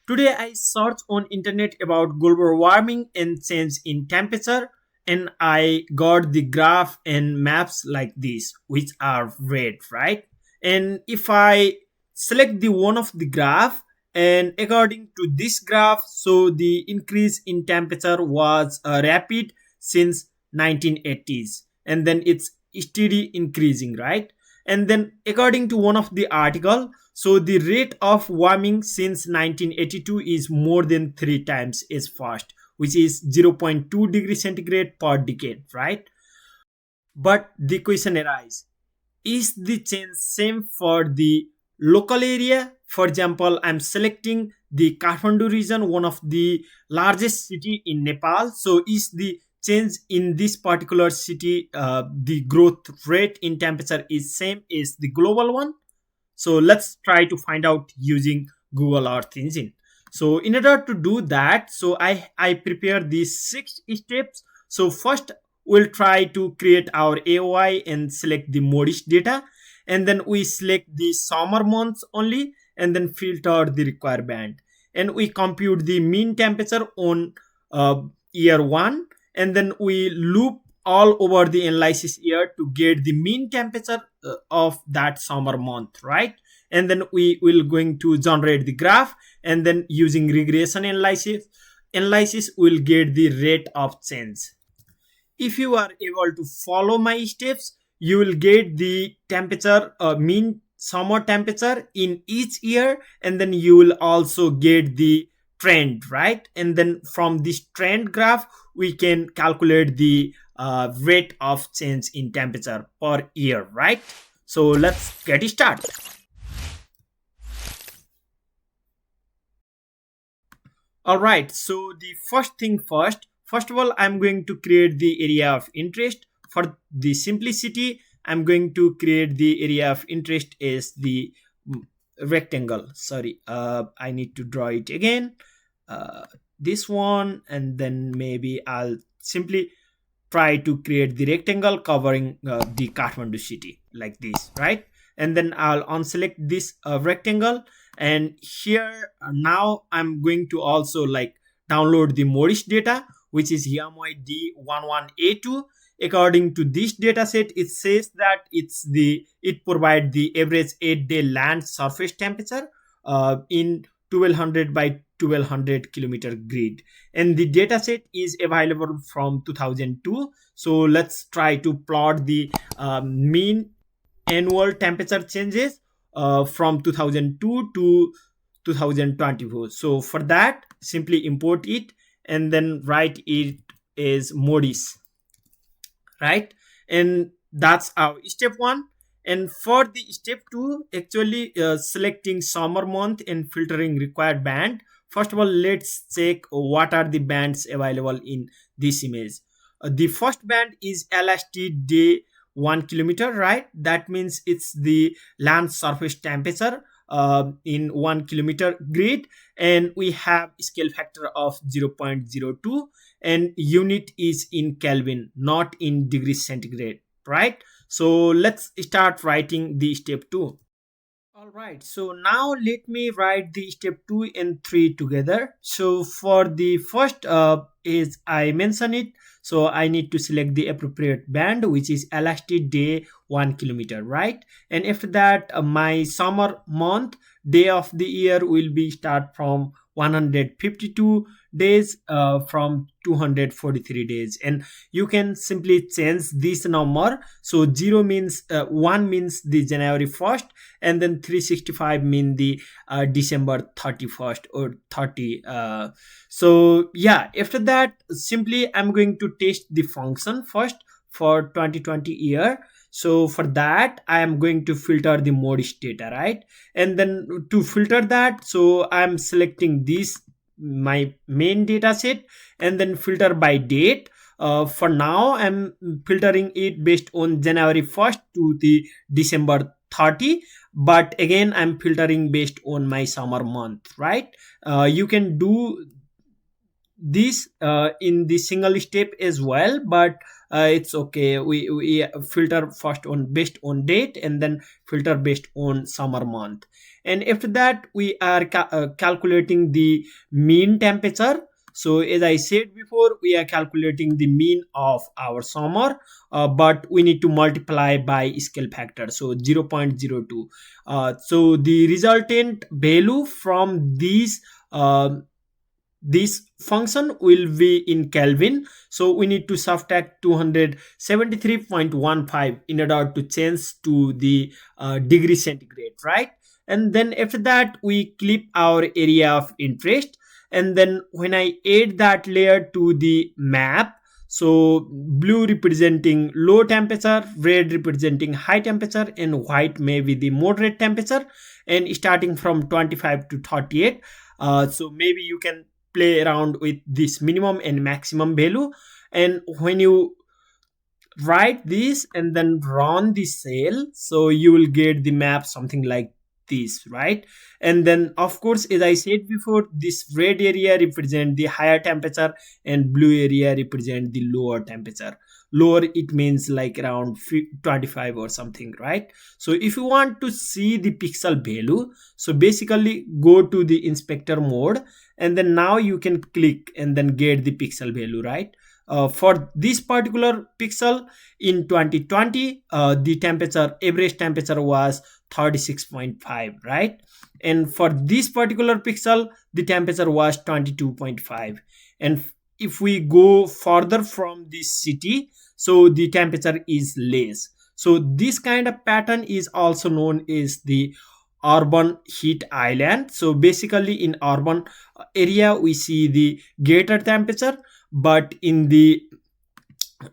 Today I searched on internet about global warming and change in temperature, and I got the graph and maps like this, which are red, right? And if I select the one of the graph, and according to this graph, so the increase in temperature was rapid since 1980s, and then it's steady increasing, right? And then according to one of the article, so the rate of warming since 1982 is more than 3 times as fast, which is zero point 0.2 degrees centigrade per decade, right? But the question arises, is the change same for the local area? For example, I'm selecting the Kathmandu region, one of the largest city in Nepal. So is the change in this particular city, the growth rate in temperature is same as the global one? So let's try to find out using Google Earth Engine. So in order to do that, so I prepare these 6 steps. So first we'll try to create our AOI and select the modish data, and then we select the summer months only, and then filter the required band, and we compute the mean temperature on year 1, and then we loop all over the analysis year to get the mean temperature of that summer month, right? And then we will going to generate the graph, and then using regression analysis will get the rate of change. If you are able to follow my steps, you will get the temperature, mean summer temperature in each year, and then you will also get the trend, right? And then from this trend graph we can calculate the rate of change in temperature per year, right? So let's get started. All right, so the first thing first of all, I'm going to create the area of interest. For the simplicity, I'm going to create the area of interest as the rectangle. Sorry, I need to draw it again. This one, and then maybe I'll simply try to create the rectangle covering the Kathmandu city like this, right? And then I'll unselect this rectangle, and here now I'm going to also like download the modish data, which is YAMY D11A2. According to this data set, it says that it provides the average 8-day land surface temperature in 1200 by 1200 kilometer grid, and the data set is available from 2002. So let's try to plot the mean annual temperature changes from 2002 to 2024. So for that, simply import it and then write it as modis, right? And that's our step 1. And for the step 2, actually selecting summer month and filtering required band. First of all, let's check what are the bands available in this image. The first band is LST day 1 kilometer, right? That means it's the land surface temperature in 1 kilometer grid, and we have scale factor of 0.02, and unit is in Kelvin, not in degrees centigrade, right? So let's start writing the step 2. All right, so now let me write the step 2 and 3 together. So for the first, is I mention it, so I need to select the appropriate band, which is elastic day 1 kilometer, right? And after that, my summer month day of the year will be start from 152 days from 243 days, and you can simply change this number. So 0 means 1 means the January 1st, and then 365 mean the December 31st or 30. So yeah, after that, simply I'm going to test the function first for 2020 year. So for that, I am going to filter the modish data, right? And then to filter that, so I'm selecting this my main data set, and then filter by date. For now, I'm filtering it based on January 1st to the December 30, but again I'm filtering based on my summer month, right? You can do this in the single step as well, but it's okay. We filter first on based on date, and then filter based on summer month. And after that we are calculating the mean temperature. So as I said before, we are calculating the mean of our summer, but we need to multiply by scale factor, so 0.02. So the resultant value from uh, this function will be in Kelvin. So we need to subtract 273.15 in order to change to the degree centigrade, right? And then after that we clip our area of interest. And then when I add that layer to the map, so blue representing low temperature, red representing high temperature, and white may be the moderate temperature, and starting from 25 to 38. So maybe you can play around with this minimum and maximum value. And when you write this and then run the cell, so you will get the map something like this, right? And then of course, as I said before, this red area represent the higher temperature and blue area represent the lower temperature. Lower, it means like around 25 or something, right? So if you want to see the pixel value, so basically go to the inspector mode, and then now you can click and then get the pixel value, right? For this particular pixel in 2020, the temperature, average temperature was 36.5, right? And for this particular pixel, the temperature was 22.5. And if we go further from this city, so the temperature is less. So this kind of pattern is also known as the urban heat island. So basically in urban area we see the greater temperature, but in the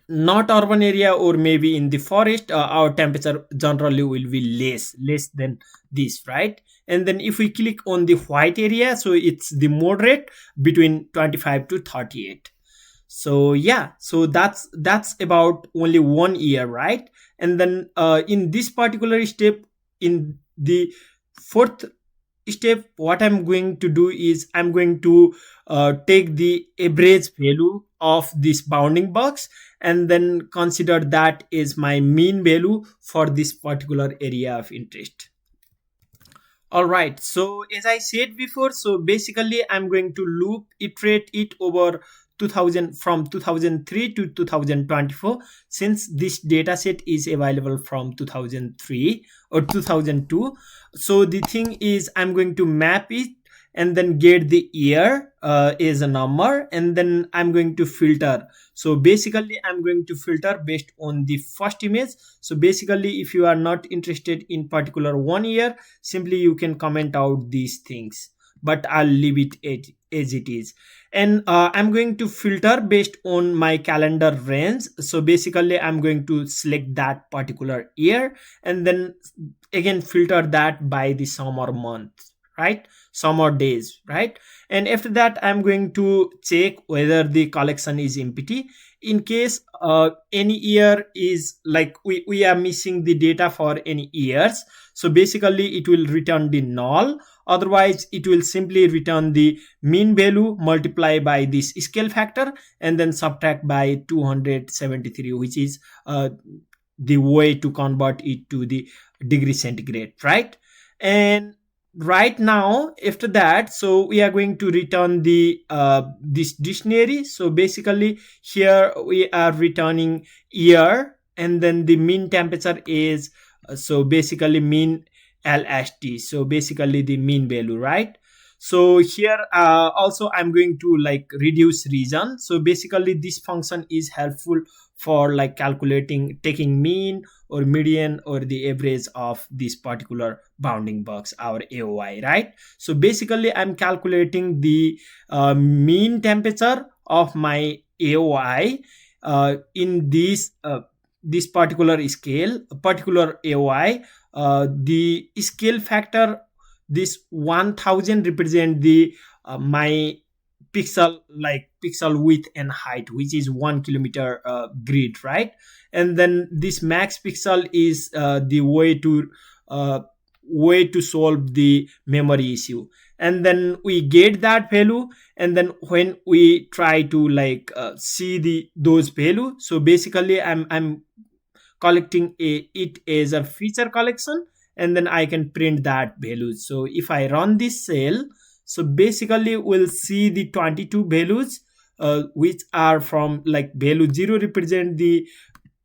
not urban area or maybe in the forest, our temperature generally will be less than this, right? And then if we click on the white area, so it's the moderate between 25 to 38. So yeah, so that's about only 1 year, right? And then in this particular step, in the fourth step, what I'm going to do is I'm going to take the average value of this bounding box, and then consider that is my mean value for this particular area of interest. All right. So as I said before, so basically I'm going to loop iterate it over 2000 from 2003 to 2024, since this data set is available from 2003 or 2002. So the thing is I'm going to map it and then get the year is a number, and then I'm going to filter. So basically I'm going to filter based on the first image. So basically if you are not interested in particular 1 year, simply you can comment out these things, but I'll leave it as it is. And I'm going to filter based on my calendar range. So basically I'm going to select that particular year, and then again filter that by the summer month, right? Summer days, right? And after that I'm going to check whether the collection is empty. In case any year is like we are missing the data for any years, so basically it will return the null. Otherwise it will simply return the mean value, multiply by this scale factor, and then subtract by 273, which is the way to convert it to the degree centigrade, right? And right now after that, so we are going to return the this dictionary. So basically here we are returning year, and then the mean temperature is so basically mean LST, so basically the mean value, right? So here also I'm going to like reduce region. So basically this function is helpful for like calculating, taking mean or median or the average of this particular bounding box, our AOI, right? So basically I'm calculating the mean temperature of my AOI in this particular scale, particular AOI. The scale factor, this 1000 represent the my pixel, like pixel width and height, which is 1 kilometer grid, right? And then this max pixel is the way to solve the memory issue. and then we get that value. And then when we try to like see the those value, so basically I'm collecting it as a feature collection, and then I can print that values. So if I run this cell, so basically we'll see the 22 values, which are from like value 0 represent the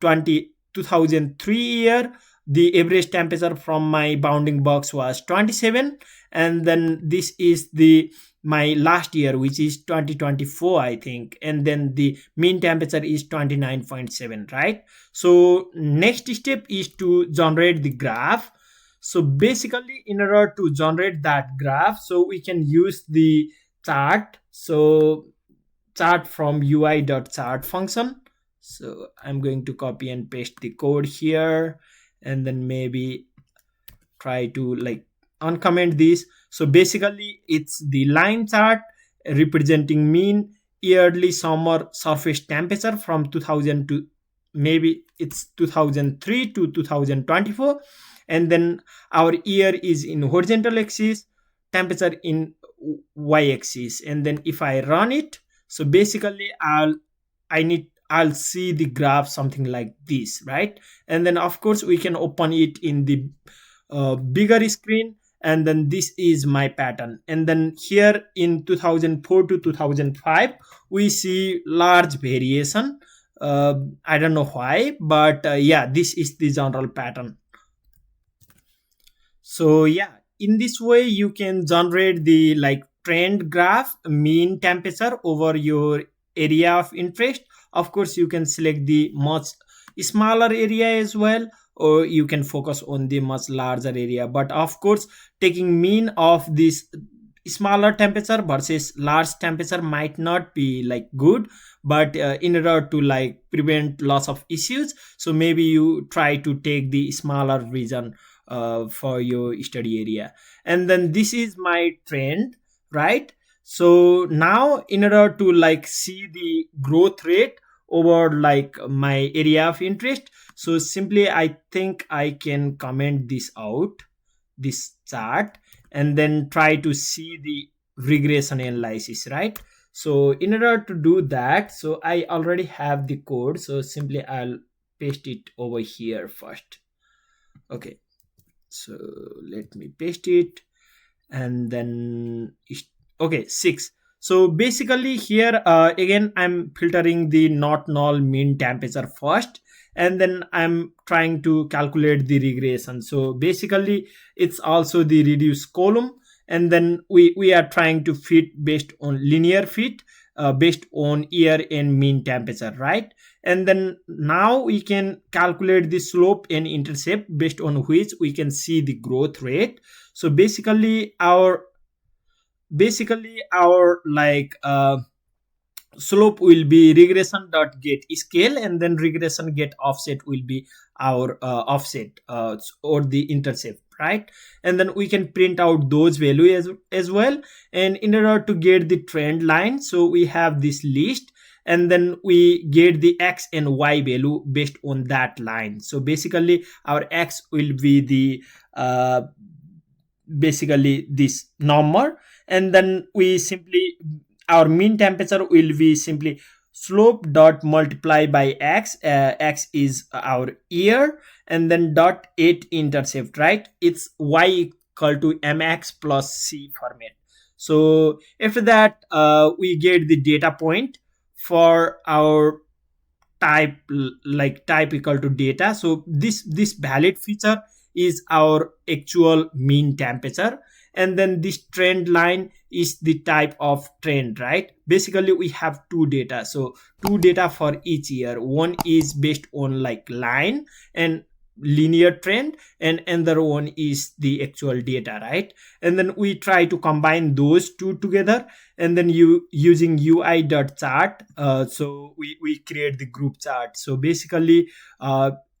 2003 year. The average temperature from my bounding box was 27, and then this is the my last year, which is 2024 I think, and then the mean temperature is 29.7, right? So next step is to generate the graph. So basically in order to generate that graph, so we can use the chart. So chart from ui.chart function. So I'm going to copy and paste the code here, and then maybe try to like uncomment this. So basically it's the line chart representing mean yearly summer surface temperature from 2000 to maybe it's 2003 to 2024, and then our year is in horizontal axis, temperature in y axis. And then if I run it, so basically I'll see the graph something like this, right? And then of course we can open it in the bigger screen, and then this is my pattern. And then here in 2004 to 2005 we see large variation. I don't know why, but yeah, this is the general pattern. So yeah, in this way you can generate the like trend graph, mean temperature over your area of interest. Of course you can select the much smaller area as well, or you can focus on the much larger area. But of course taking mean of this smaller temperature versus large temperature might not be like good, but in order to like prevent lots of issues, so maybe you try to take the smaller region for your study area. And then this is my trend, right? So now in order to like see the growth rate over like my area of interest, so simply I think I can comment this out, this chart, and then try to see the regression analysis, right? So in order to do that, so I already have the code, so simply I'll paste it over here first. Okay, so let me paste it, and then okay, 6. So basically here again I'm filtering the not null mean temperature first, and then I'm trying to calculate the regression. So basically it's also the reduce column, and then we are trying to fit based on linear fit, based on year and mean temperature, right? And then now we can calculate the slope and intercept based on which we can see the growth rate. So basically our like slope will be regression dot get scale, and then regression get offset will be our offset or the intercept, right? And then we can print out those values as well. And in order to get the trend line, so we have this list, and then we get the x and y value based on that line. So basically our x will be the basically this number, and then we simply our mean temperature will be simply slope dot multiply by x. X is our year, and then dot 8 intercept, right? It's y equal to mx plus c format. So after that we get the data point for our type, like type equal to data. So this valid feature is our actual mean temperature, and then this trend line is the type of trend, right? Basically we have two data, so two data for each year. One is based on like line and linear trend, and another one is the actual data, right? And then we try to combine those two together, and then you using ui.chart, so we create the group chart. So basically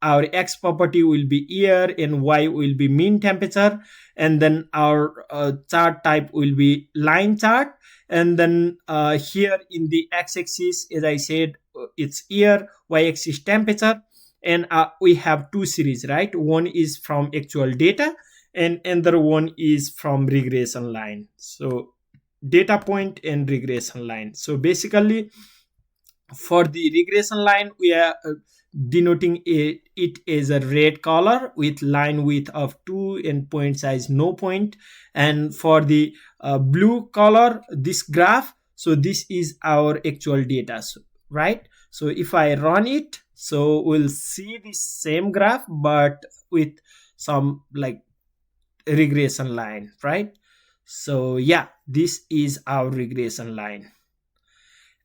our x property will be year and y will be mean temperature, and then our chart type will be line chart. And then here in the x-axis, as I said, it's year, y-axis temperature, and we have two series, right? One is from actual data, and another one is from regression line. So data point and regression line. So basically for the regression line we are denoting it as a red color with line width of 2 and point size no point. And for the blue color this graph, so this is our actual data, so, right? So if I run it, so we'll see the same graph but with some like regression line, right? So yeah, this is our regression line,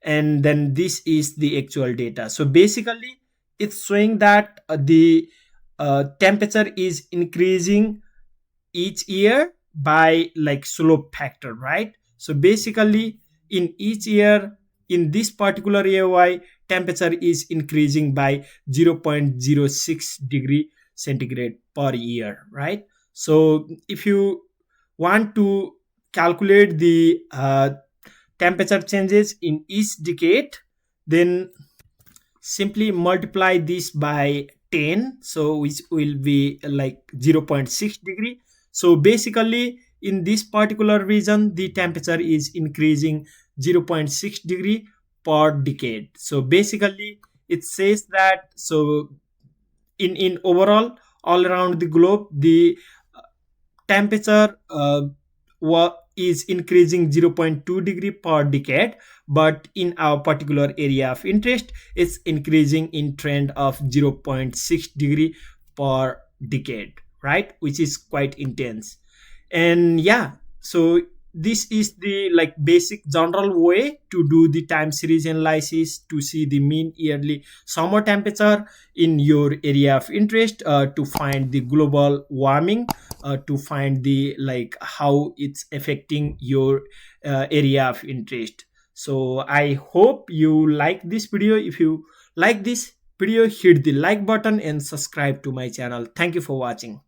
and then this is the actual data. So basically it's showing that the temperature is increasing each year by like slope factor, right? So basically in each year, in this particular AOI, temperature is increasing by 0.06 degree centigrade per year, right? So if you want to calculate the temperature changes in each decade, then simply multiply this by 10, so which will be like zero point 0.6 degree. So basically in this particular region the temperature is increasing zero point 0.6 degree per decade. So basically it says that, so in overall all around the globe the temperature is increasing zero point 0.2 degree per decade, but in our particular area of interest it's increasing in trend of zero point 0.6 degree per decade, right? Which is quite intense. And yeah, so this is the like basic general way to do the time series analysis to see the mean yearly summer temperature in your area of interest, to find the global warming, to find the like how it's affecting your area of interest. So I hope you like this video. If you like this video, hit the like button and subscribe to my channel. Thank you for watching.